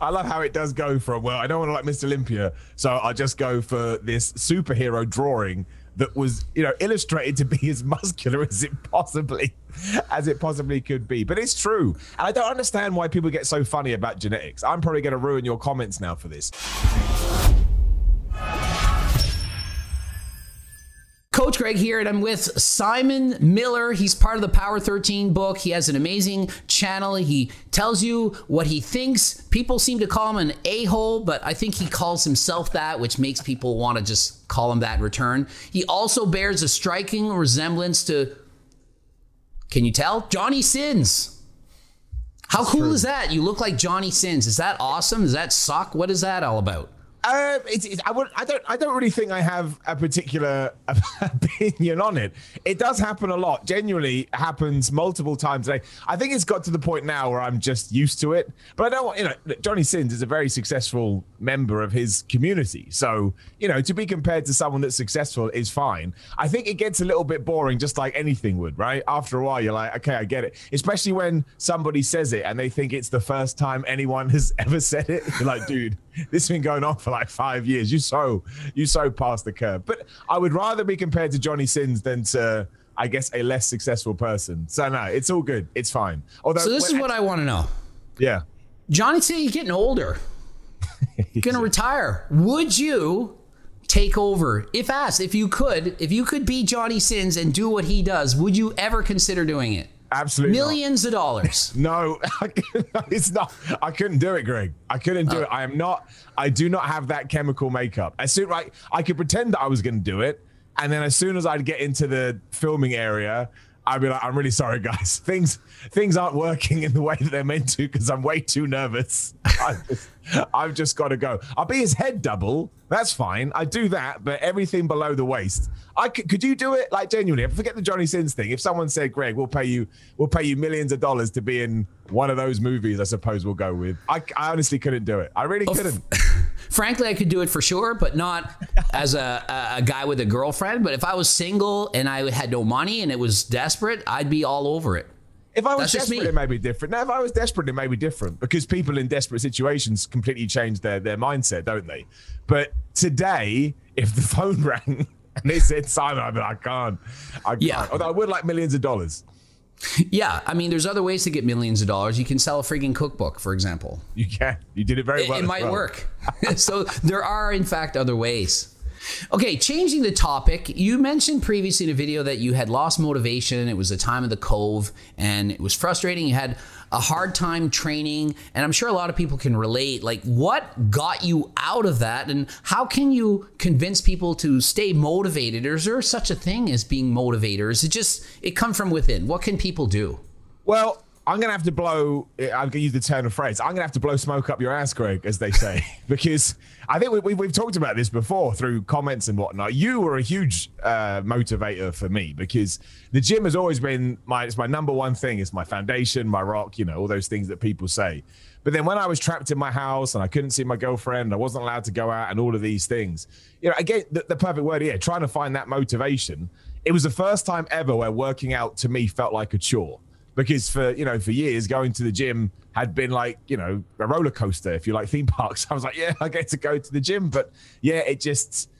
I love how it does go from, well, I don't want to like Mr. Olympia, so I'll just go for this superhero drawing that was, illustrated to be as muscular as it possibly could be. But it's true. And I don't understand why people get so funny about genetics. I'm probably going to ruin your comments now for this. Coach Greg here, and I'm with Simon Miller. He's part of the Power 13 book. He has an amazing channel. He tells you what he thinks. People seem to call him an a-hole, but I think he calls himself that, which makes people want to just call him that in return. He also bears a striking resemblance to, can you tell? Johnny Sins. How cool is that? You look like Johnny Sins. Is that awesome? Does that suck? What is that all about? I don't really think I have a particular opinion on it. It does happen a lot. Genuinely happens multiple times a day. I think it's got to the point now where I'm just used to it. But I don't want, Johnny Sins is a very successful member of his community. So, to be compared to someone that's successful is fine. I think it gets a little bit boring, just like anything would, right? After a while, you're like, okay, I get it. Especially when somebody says it and they think it's the first time anyone has ever said it. You're like, dude, this has been going on for like 5 years. You so past the curve. But I would rather be compared to Johnny Sins than to, I guess, a less successful person. So no, it's all good. It's fine. Although, so this is what I want to know. Yeah. Johnny Sins, you're getting older. You're going to retire. Would you take over? If asked, if you could be Johnny Sins and do what he does, would you ever consider doing it? Absolutely millions of dollars. No, it's not. I couldn't do it, Greg. I couldn't do it. I do not have that chemical makeup. As soon, like, I could pretend that I was going to do it, and then as soon as I'd get into the filming area, I'd be like, I'm really sorry, guys. Things aren't working in the way that they're meant to because I'm way too nervous. I've just got to go. I'll be his head double. That's fine. I do that, but everything below the waist. Could you do it? Like, genuinely, forget the Johnny Sins thing. If someone said, Greg, we'll pay you millions of dollars to be in one of those movies, I suppose we'll go with. I honestly couldn't do it. I really couldn't. Frankly, I could do it for sure, but not as a guy with a girlfriend. But if I was single and I had no money and it was desperate, I'd be all over it. If I was desperate, it may be different. Now, if I was desperate, it may be different because people in desperate situations completely change their mindset, don't they? But today, if the phone rang and they said, Simon, I'd be like, I can't. Yeah. Although I would like millions of dollars. Yeah, I mean, there's other ways to get millions of dollars. You can sell a freaking cookbook, for example. You can. You did it very well. It might work. So there are, in fact, other ways. Okay, changing the topic, you mentioned previously in a video that you had lost motivation. It was the time of the Cove, and it was frustrating. You had a hard time training, and I'm sure a lot of people can relate. Like, what got you out of that, and how can you convince people to stay motivated? Or is there such a thing as being motivated? Or is it come from within? What can people do? Well, I'm going to have to I'm going to use the turn of phrase. I'm going to have to blow smoke up your ass, Greg, as they say, because I think we've talked about this before through comments and whatnot. You were a huge motivator for me because the gym has always been it's my number one thing. It's my foundation, my rock, all those things that people say. But then when I was trapped in my house and I couldn't see my girlfriend, I wasn't allowed to go out and all of these things, again, the perfect word here, trying to find that motivation. It was the first time ever where working out to me felt like a chore. Because for years going to the gym had been like, a roller coaster, if you like theme parks. I was like, yeah, I get to go to the gym. But yeah, it just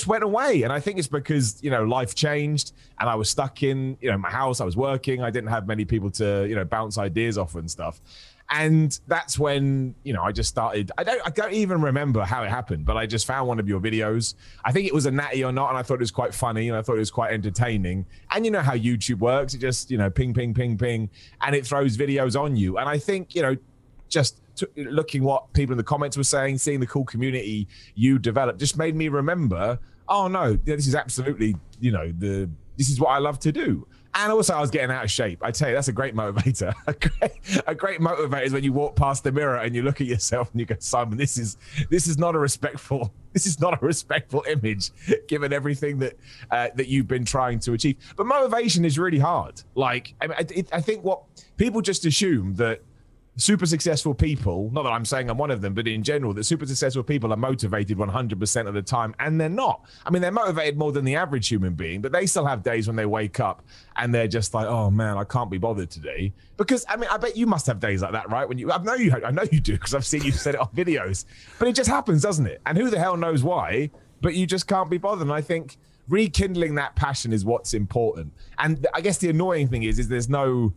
went away. And I think it's because, life changed and I was stuck in, my house. I was working. I didn't have many people to, bounce ideas off and stuff. And that's when, I just started. I don't even remember how it happened, but I just found one of your videos. I think it was a natty or not, and I thought it was quite funny, and I thought it was quite entertaining. And you know how YouTube works. It just, ping, ping, ping, ping, and it throws videos on you. And I think, just looking what people in the comments were saying, seeing the cool community you developed just made me remember, oh, no, this is absolutely, this is what I love to do. And also, I was getting out of shape. I tell you, that's a great motivator. A great motivator is when you walk past the mirror and you look at yourself and you go, Simon, this is not a respectful image, given everything that you've been trying to achieve. But motivation is really hard. Like, I think what people just assume that super successful people, not that I'm saying I'm one of them, but in general, that super successful people are motivated 100% of the time, and they're not. I mean, they're motivated more than the average human being, but they still have days when they wake up and they're just like, oh man, I can't be bothered today. Because I mean, I bet you must have days like that, right? I know you do, because I've seen you set it on videos, but it just happens, doesn't it? And who the hell knows why, but you just can't be bothered. And I think rekindling that passion is what's important. And I guess the annoying thing is there's no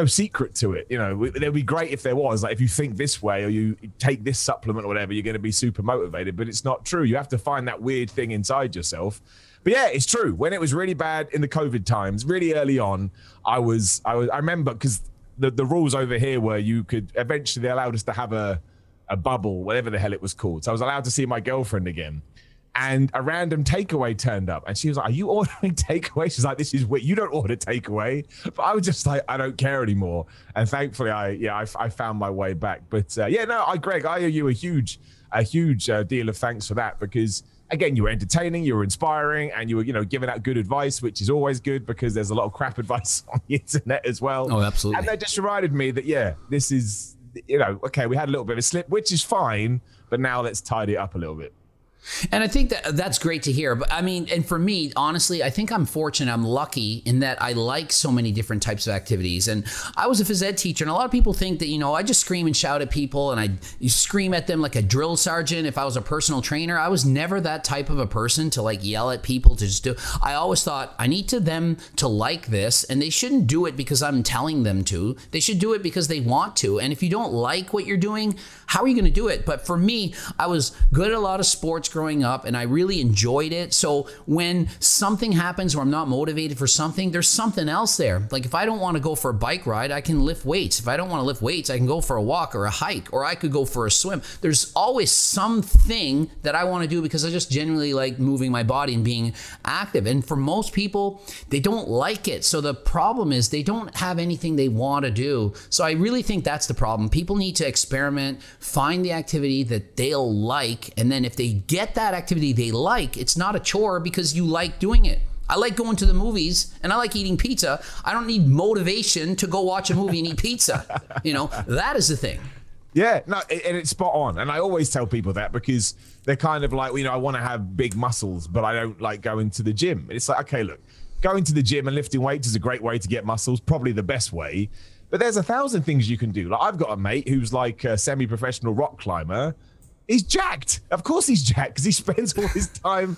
secret to it. You know, it'd be great if there was, like, if you think this way or you take this supplement or whatever, you're going to be super motivated, but it's not true. You have to find that weird thing inside yourself. But yeah, it's true. When it was really bad in the COVID times, really early on, I remember, because the rules over here were you could eventually, they allowed us to have a bubble, whatever the hell it was called. So I was allowed to see my girlfriend again. And a random takeaway turned up, and she was like, are you ordering takeaway? She's like, this is weird. You don't order takeaway. But I was just like, I don't care anymore. And thankfully, I found my way back. But Greg, I owe you a huge deal of thanks for that, because again, you were entertaining, you were inspiring, and you were, giving out good advice, which is always good, because there's a lot of crap advice on the internet as well. Oh, absolutely. And that just reminded me that, this is, okay, we had a little bit of a slip, which is fine, but now let's tidy it up a little bit. And I think that's great to hear. But I mean, and for me, honestly, I think I'm fortunate. I'm lucky in that I like so many different types of activities. And I was a phys ed teacher, and a lot of people think that, I just scream and shout at people and I scream at them like a drill sergeant. If I was a personal trainer, I was never that type of a person to like yell at people to just do. I always thought I need them to like this, and they shouldn't do it because I'm telling them to. They should do it because they want to. And if you don't like what you're doing, how are you going to do it? But for me, I was good at a lot of sports growing up, and I really enjoyed it. So when something happens where I'm not motivated for something, there's something else there. Like if I don't want to go for a bike ride, I can lift weights. If I don't want to lift weights, I can go for a walk or a hike, or I could go for a swim. There's always something that I want to do because I just genuinely like moving my body and being active. And for most people, they don't like it. So the problem is they don't have anything they want to do. So I really think that's the problem. People need to experiment, find the activity that they'll like, and then if they get that activity they like, it's not a chore because you like doing it. I like going to the movies and I like eating pizza. I don't need motivation to go watch a movie and eat pizza. That is the thing. Yeah, no, and it's spot on. And I always tell people that, because they're kind of like, I want to have big muscles, but I don't like going to the gym. And it's like, okay, look, going to the gym and lifting weights is a great way to get muscles, probably the best way. But there's 1,000 things you can do. Like, I've got a mate who's like a semi-professional rock climber. He's jacked. Of course he's jacked, because he spends all his time,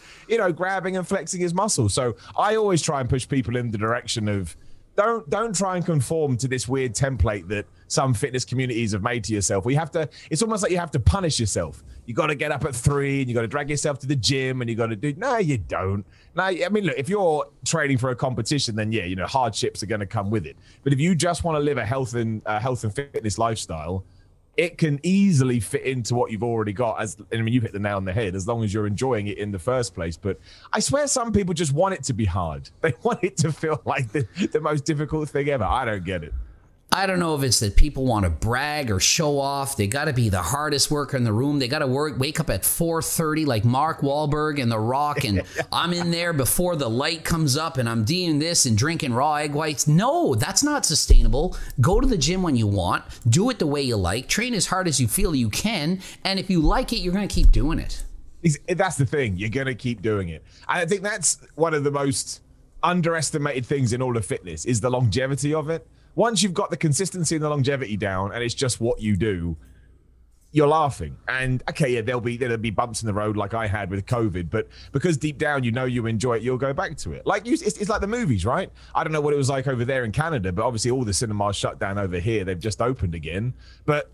grabbing and flexing his muscles. So I always try and push people in the direction of don't try and conform to this weird template that some fitness communities have made to yourself. It's almost like you have to punish yourself. You got to get up at 3 and you got to drag yourself to the gym and you got to do, no, you don't. No, I mean, look, if you're training for a competition, then hardships are going to come with it. But if you just want to live a health and fitness lifestyle, it can easily fit into what you've already got. You hit the nail on the head, as long as you're enjoying it in the first place. But I swear some people just want it to be hard. They want it to feel like the most difficult thing ever. I don't get it. I don't know if it's that people want to brag or show off. They got to be the hardest worker in the room. They got to wake up at 4:30 like Mark Wahlberg and The Rock, and I'm in there before the light comes up and I'm doing this and drinking raw egg whites. No, that's not sustainable. Go to the gym when you want. Do it the way you like. Train as hard as you feel you can. And if you like it, you're going to keep doing it. That's the thing. You're going to keep doing it. And I think that's one of the most underestimated things in all of fitness is the longevity of it. Once you've got the consistency and the longevity down and it's just what you do, you're laughing. And okay, yeah, there'll be bumps in the road like I had with COVID, but because deep down you enjoy it, you'll go back to it. Like it's like the movies, right? I don't know what it was like over there in Canada, but obviously all the cinemas shut down over here. They've just opened again. But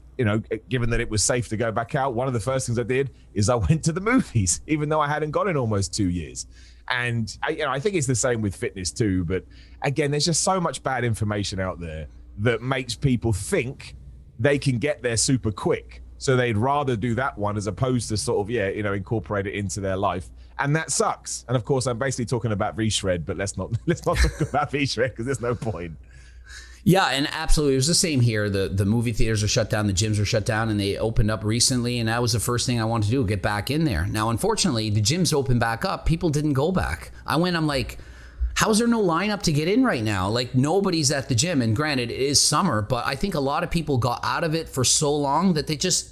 given that it was safe to go back out, one of the first things I did is I went to the movies, even though I hadn't gone in almost 2 years. And I think it's the same with fitness too. But again, there's just so much bad information out there that makes people think they can get there super quick. So they'd rather do that one as opposed to sort of, incorporate it into their life. And that sucks. And of course, I'm basically talking about V-Shred, but let's not talk about V-Shred because there's no point. Yeah, and absolutely. It was the same here. The movie theaters are shut down. The gyms are shut down, and they opened up recently. And that was the first thing I wanted to do, get back in there. Now, unfortunately, the gyms opened back up. People didn't go back. I went, I'm like, How's there no lineup to get in right now? Like, nobody's at the gym, and granted, it is summer, but I think a lot of people got out of it for so long that they just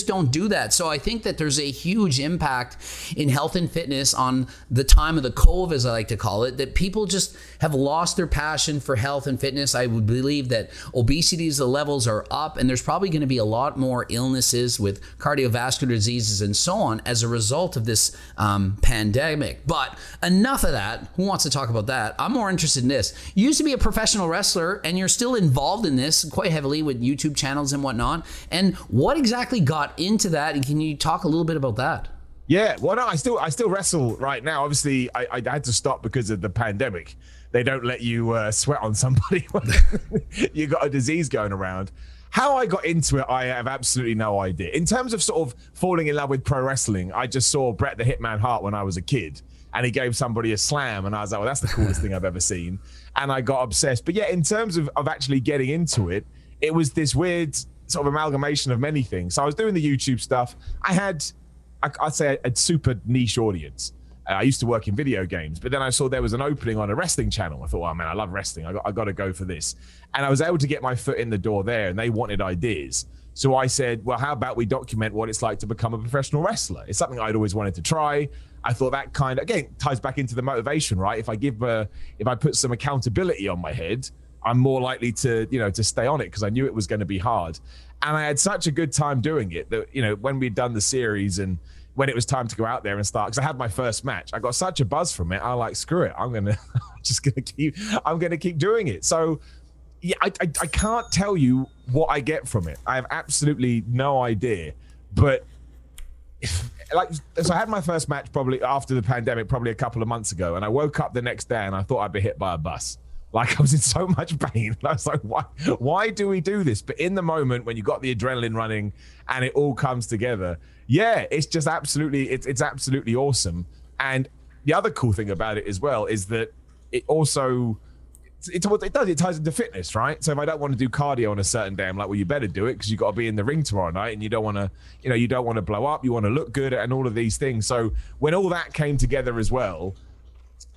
don't do that. So I think that there's a huge impact in health and fitness on the time of the cove, as I like to call it, that people just have lost their passion for health and fitness. I would believe that obesity's the levels are up, and there's probably going to be a lot more illnesses with cardiovascular diseases and so on as a result of this pandemic. But enough of that. Who wants to talk about that? I'm more interested in this. You used to be a professional wrestler, and you're still involved in this quite heavily with YouTube channels and whatnot. And what exactly got into that, and can you talk a little bit about that? Yeah, well, no, I still wrestle right now. Obviously, I had to stop because of the pandemic. They don't let you sweat on somebody when you got a disease going around. How I got into it, I have absolutely no idea. In terms of sort of falling in love with pro wrestling, I just saw Bret the Hitman Hart when I was a kid, and he gave somebody a slam, and I was like, well, that's the coolest thing I've ever seen. And I got obsessed. But yeah, in terms of actually getting into it, it was this weird sort of amalgamation of many things. So I was doing the YouTube stuff. I'd say a super niche audience. I used to work in video games, but then I saw there was an opening on a wrestling channel. I thought, oh man, I love wrestling. I got to go for this. And I was able to get my foot in the door there, and they wanted ideas. So I said, well, how about we document what it's like to become a professional wrestler? It's something I'd always wanted to try. I thought that kind of, again, ties back into the motivation, right? If I put some accountability on my head, I'm more likely to stay on it, because I knew it was going to be hard. And I had such a good time doing it that, when we'd done the series and when it was time to go out there and start, because I had my first match, I got such a buzz from it. I was like, screw it. I'm going to keep doing it. So yeah, I can't tell you what I get from it. I have absolutely no idea. But so I had my first match probably after the pandemic, probably a couple of months ago. And I woke up the next day and I thought I'd be hit by a bus. Like, I was in so much pain. I was like, why do we do this? But in the moment when you got the adrenaline running and it all comes together, yeah, it's just absolutely, it's absolutely awesome. And the other cool thing about it as well is that it also, it's what it does. It ties into fitness, right? So if I don't want to do cardio on a certain day, I'm like, well, you better do it, because you got to be in the ring tomorrow night, and you don't want to blow up. You want to look good and all of these things. So when all that came together as well,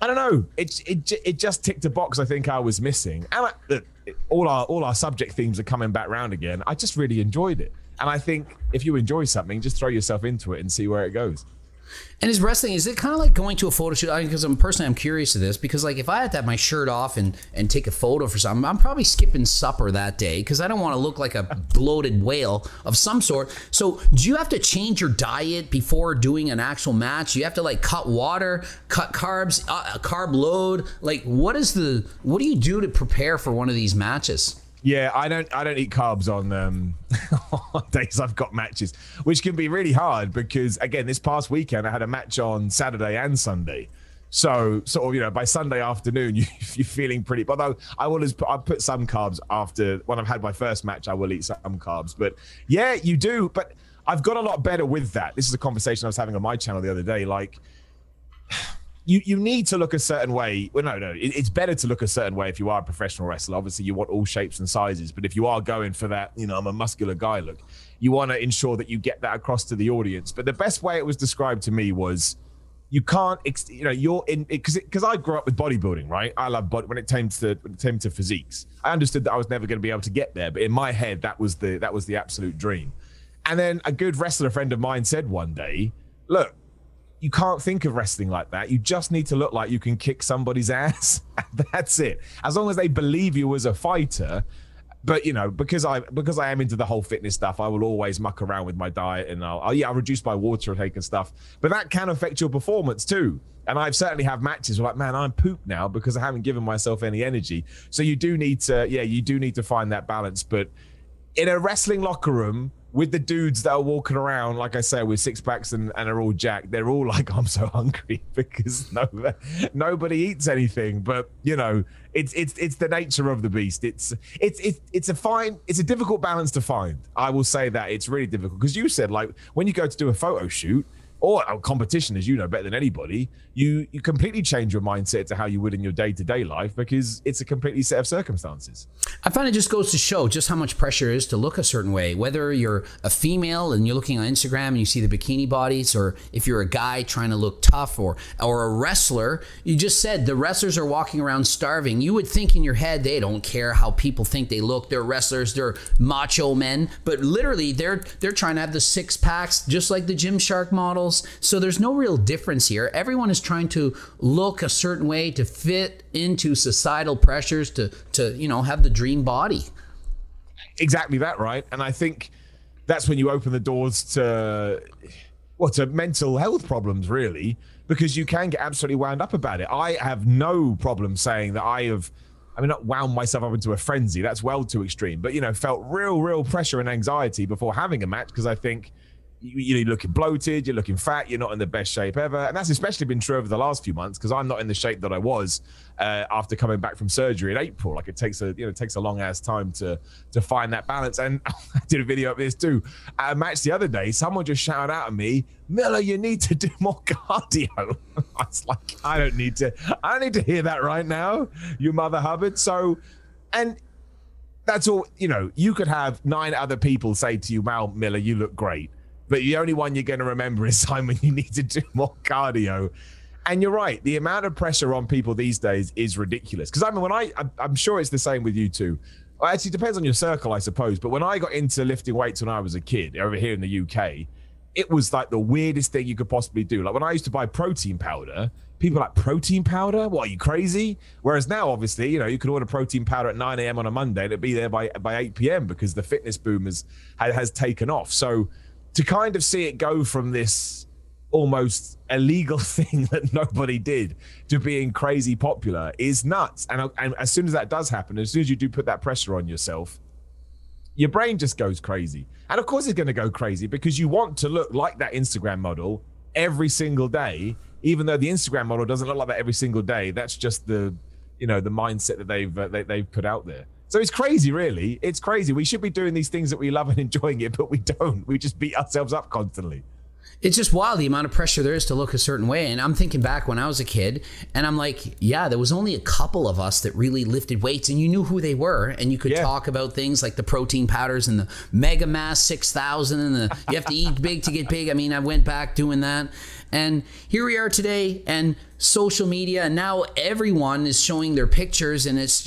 I don't know. It just ticked a box I think I was missing. And all our subject themes are coming back round again. I just really enjoyed it. And I think if you enjoy something, just throw yourself into it and see where it goes. And is wrestling, is it kind of like going to a photo shoot? Because I'm curious to this, because like if I had to have my shirt off and take a photo for something, I'm probably skipping supper that day, because I don't want to look like a bloated whale of some sort. So do you have to change your diet before doing an actual match? You have to like cut water, cut carbs, carb load. Like what do you do to prepare for one of these matches? Yeah, I don't eat carbs on on days I've got matches, which can be really hard, because again, this past weekend I had a match on Saturday and Sunday. So sort of, by Sunday afternoon, you're feeling pretty, but I'll put some carbs after, when I've had my first match, I will eat some carbs. But yeah, you do. But I've got a lot better with that. This is a conversation I was having on my channel the other day. Like, you need to look a certain way. Well, no, it's better to look a certain way if you are a professional wrestler. Obviously, you want all shapes and sizes. But if you are going for that, I'm a muscular guy look, you want to ensure that you get that across to the audience. But the best way it was described to me was, you can't, you're in, because I grew up with bodybuilding, right? I love body. When it came to physiques, I understood that I was never going to be able to get there. But in my head, that was the absolute dream. And then a good wrestler friend of mine said one day, look, you can't think of wrestling like that. You just need to look like you can kick somebody's ass. That's it. As long as they believe you as a fighter. But because I am into the whole fitness stuff, I will always muck around with my diet, and I'll reduce my water intake and stuff. But that can affect your performance too. And I've certainly have matches where, like, man, I'm pooped now because I haven't given myself any energy. So you do need to find that balance. But in a wrestling locker room, with the dudes that are walking around, like I say, with six packs and are all jacked, they're all like, I'm so hungry, because nobody eats anything. But it's the nature of the beast. It's a difficult balance to find. I will say that it's really difficult, because you said, like, when you go to do a photo shoot, or a competition, as you know better than anybody, you completely change your mindset to how you would in your day-to-day life, because it's a completely set of circumstances. I find it just goes to show just how much pressure is to look a certain way, whether you're a female and you're looking on Instagram and you see the bikini bodies, or if you're a guy trying to look tough, or a wrestler. You just said the wrestlers are walking around starving. You would think in your head they don't care how people think they look. They're wrestlers, they're macho men, but literally they're trying to have the six packs just like the Gymshark models. So there's no real difference here. Everyone is trying to look a certain way to fit into societal pressures to have the dream body. Exactly that, right? And I think that's when you open the doors to mental health problems, really, because you can get absolutely wound up about it. I have no problem saying that not wound myself up into a frenzy. That's well too extreme, but felt real pressure and anxiety before having a match, because I think you're looking bloated, you're looking fat, you're not in the best shape ever. And that's especially been true over the last few months, because I'm not in the shape that I was after coming back from surgery in April. Like, it takes a long ass time to find that balance. And I did a video of this too. At a match the other day, someone just shouted out at me, "Miller, you need to do more cardio." I was like, I don't need to hear that right now, you mother Hubbard. So, and that's all, you could have 9 other people say to you, "Mal, Miller, you look great." But the only one you're going to remember is Simon, you need to do more cardio. And you're right. The amount of pressure on people these days is ridiculous. Because I'm sure it's the same with you too. Well, actually, it depends on your circle, I suppose. But when I got into lifting weights when I was a kid over here in the UK, it was like the weirdest thing you could possibly do. Like, when I used to buy protein powder, people were like, "Protein powder? What, are you crazy?" Whereas now, obviously, you can order protein powder at 9 a.m. on a Monday and it'll be there by 8 p.m. because the fitness boom has taken off. So to kind of see it go from this almost illegal thing that nobody did to being crazy popular is nuts. And as soon as that does happen, as soon as you do put that pressure on yourself, your brain just goes crazy. And of course it's going to go crazy, because you want to look like that Instagram model every single day, even though the Instagram model doesn't look like that every single day. That's just the mindset that they've put out there. So it's crazy, really. It's crazy. We should be doing these things that we love and enjoying it, but we don't. We just beat ourselves up constantly. It's just wild, the amount of pressure there is to look a certain way. And I'm thinking back when I was a kid, and I'm like, yeah, there was only a couple of us that really lifted weights, and you knew who they were, and you could talk about things like the protein powders and the Mega Mass 6000 and you have to eat big to get big. I mean, I went back doing that. And here we are today, and social media, and now everyone is showing their pictures, and it's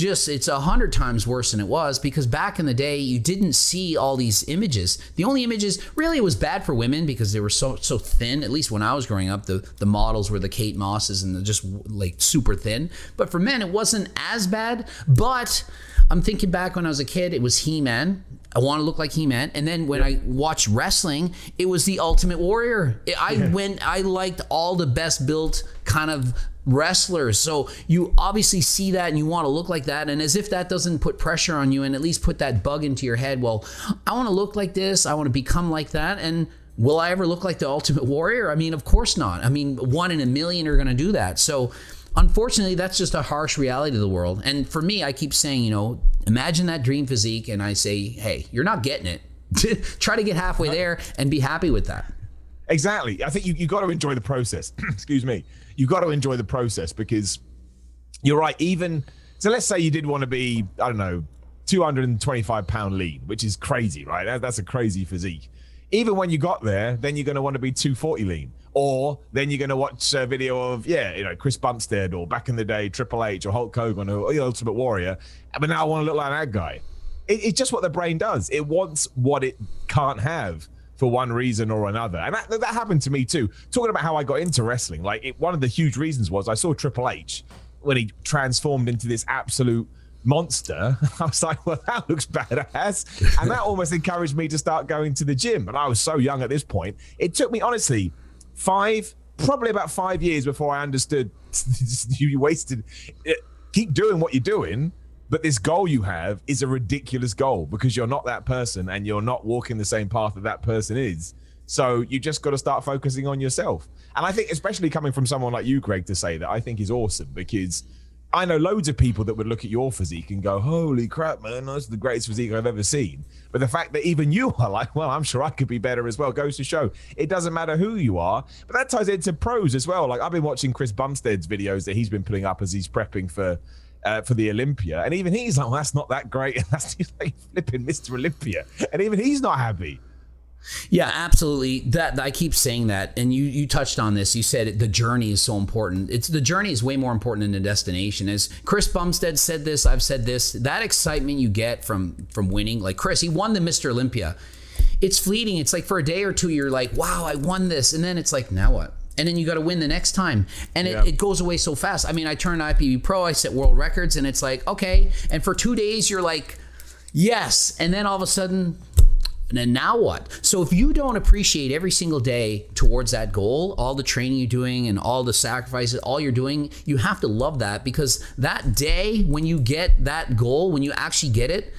100 times worse than it was, because back in the day you didn't see all these images. The only images, really, it was bad for women because they were so thin. At least when I was growing up, the models were the Kate Mosses and they're just like super thin. But for men, it wasn't as bad. But I'm thinking back when I was a kid, it was He-Man. I want to look like He-Man. And then when I watched wrestling, it was the Ultimate Warrior. I liked all the best built kind of wrestlers. So you obviously see that and you want to look like that. And as if that doesn't put pressure on you and at least put that bug into your head, well, I want to look like this. I want to become like that. And will I ever look like the Ultimate Warrior? I mean, of course not. I mean, 1 in a million are going to do that. So unfortunately, that's just a harsh reality of the world. And for me, I keep saying, imagine that dream physique, and I say, hey, you're not getting it. Try to get halfway there and be happy with that. Exactly. I think you got to enjoy the process. Excuse me. You got to enjoy the process, because you're right. So let's say you did want to be, 225 pound lean, which is crazy, right? That's a crazy physique. Even when you got there, then you're going to want to be 240 lean. Or then you're going to watch a video of, Chris Bumstead, or back in the day, Triple H, or Hulk Hogan, or the Ultimate Warrior. But now I want to look like that guy. It's just what the brain does. It wants what it can't have for one reason or another. And that happened to me too. Talking about how I got into wrestling, one of the huge reasons was I saw Triple H when he transformed into this absolute monster. I was like, well, that looks badass. And that almost encouraged me to start going to the gym. And I was so young at this point. It took me, honestly, probably about 5 years before I understood you wasted. Keep doing what you're doing, but this goal you have is a ridiculous goal, because you're not that person and you're not walking the same path that person is. So you just got to start focusing on yourself. And I think, especially coming from someone like you, Greg, to say that, I think is awesome, because I know loads of people that would look at your physique and go, holy crap, man, that's the greatest physique I've ever seen. But the fact that even you are like, well, I'm sure I could be better as well, goes to show it doesn't matter who you are. But that ties into pros as well. Like I've been watching Chris Bumstead's videos that he's been putting up as he's prepping for the Olympia. And even he's like, well, that's not that great. And he's like flipping Mr. Olympia. And even he's not happy. Yeah, absolutely. That I keep saying that, and you touched on this. You said the journey is so important. The journey is way more important than the destination. As Chris Bumstead said this, I've said this. That excitement you get from winning, like Chris, he won the Mr. Olympia. It's fleeting. It's like for a day or two, you're like, wow, I won this, and then it's like, now what? And then you got to win the next time, and it goes away so fast. I mean, I turned IPB Pro, I set world records, and it's like, okay. And for 2 days, you're like, yes, and then all of a sudden. And then now what? So if you don't appreciate every single day towards that goal, all the training you're doing and all the sacrifices, all you're doing, you have to love that, because that day when you get that goal, when you actually get it,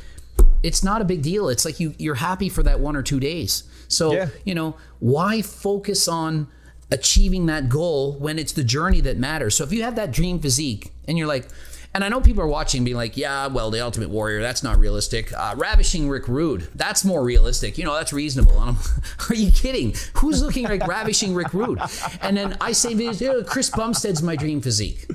it's not a big deal. It's like you're happy for that 1 or 2 days. So, you know, why focus on achieving that goal when it's the journey that matters? So if you have that dream physique and you're like, and I know people are watching being like, yeah, well, the Ultimate Warrior, that's not realistic. Ravishing Rick Rude, that's more realistic. You know, that's reasonable. And are you kidding? Who's looking like Ravishing Rick Rude? And then I say, Chris Bumstead's my dream physique.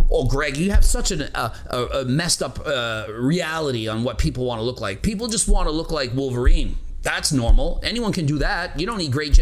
Oh, Greg, you have such a messed up reality on what people want to look like. People just want to look like Wolverine. That's normal. Anyone can do that. You don't need great...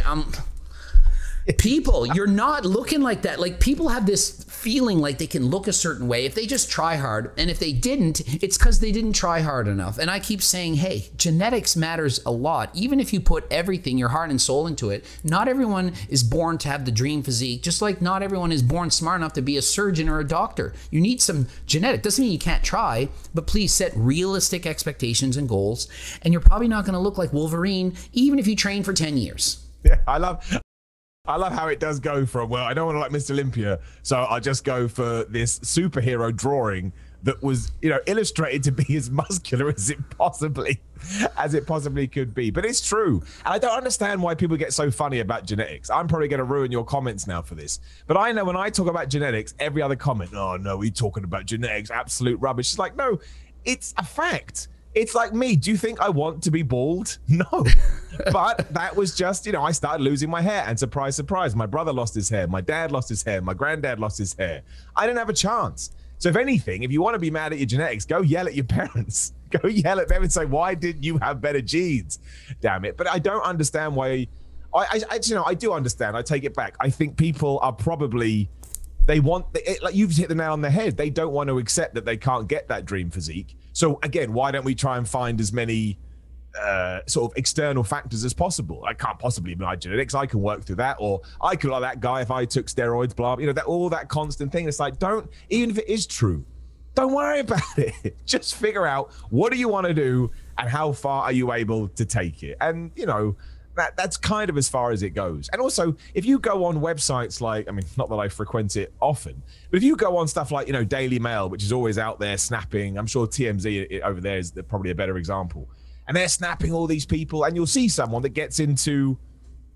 People, you're not looking like that. Like, people have this feeling like they can look a certain way if they just try hard. And if they didn't, it's because they didn't try hard enough. And I keep saying, hey, genetics matters a lot. Even if you put everything, your heart and soul into it, not everyone is born to have the dream physique, just like not everyone is born smart enough to be a surgeon or a doctor. You need some genetic. Doesn't mean you can't try, but please set realistic expectations and goals. And you're probably not going to look like Wolverine, even if you train for 10 years. Yeah, I love how it does go from, well, I don't want to like Mr. Olympia, so I'll just go for this superhero drawing that was, you know, illustrated to be as muscular as it possibly could be. But it's true. And I don't understand why people get so funny about genetics. I'm probably going to ruin your comments now for this. But I know when I talk about genetics, every other comment, oh, no, we're talking about genetics, absolute rubbish. It's like, no, it's a fact. It's like me. Do you think I want to be bald? No. But that was just, you know, I started losing my hair. And surprise, surprise, my brother lost his hair. My dad lost his hair. My granddad lost his hair. I didn't have a chance. So if anything, if you want to be mad at your genetics, go yell at your parents. Go yell at them and say, why didn't you have better genes? Damn it. But I don't understand why. You know, I do understand. I take it back. I think people are probably... They want, like you've hit the nail on the head. They don't want to accept that they can't get that dream physique. So again, why don't we try and find as many sort of external factors as possible? I can't possibly be my genetics. I can work through that, or I could like that guy if I took steroids. Blah, you know, that all that constant thing. It's like, don't, even if it is true, don't worry about it. Just figure out what do you want to do and how far are you able to take it. And you know. That's kind of as far as it goes. And also, if you go on websites like, I mean, not that I frequent it often, but if you go on stuff like, you know, Daily Mail, which is always out there snapping, I'm sure TMZ over there is probably a better example. And they're snapping all these people, and you'll see someone that gets into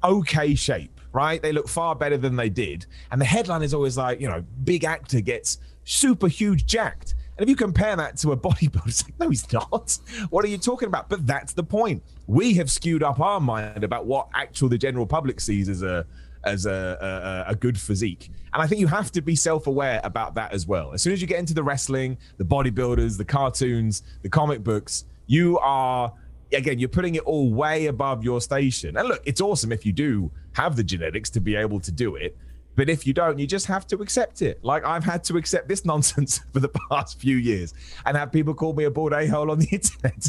okay shape, right? They look far better than they did. And the headline is always like, you know, big actor gets super huge jacked. And if you compare that to a bodybuilder, it's like, no, he's not. What are you talking about? But that's the point. We have skewed up our mind about what the general public sees as a good physique. And I think you have to be self-aware about that as well. As soon as you get into the wrestling, the bodybuilders, the cartoons, the comic books, you are, again, you're putting it all way above your station. And look, it's awesome if you do have the genetics to be able to do it. But if you don't, you just have to accept it. Like I've had to accept this nonsense for the past few years and have people call me a bald a-hole on the internet.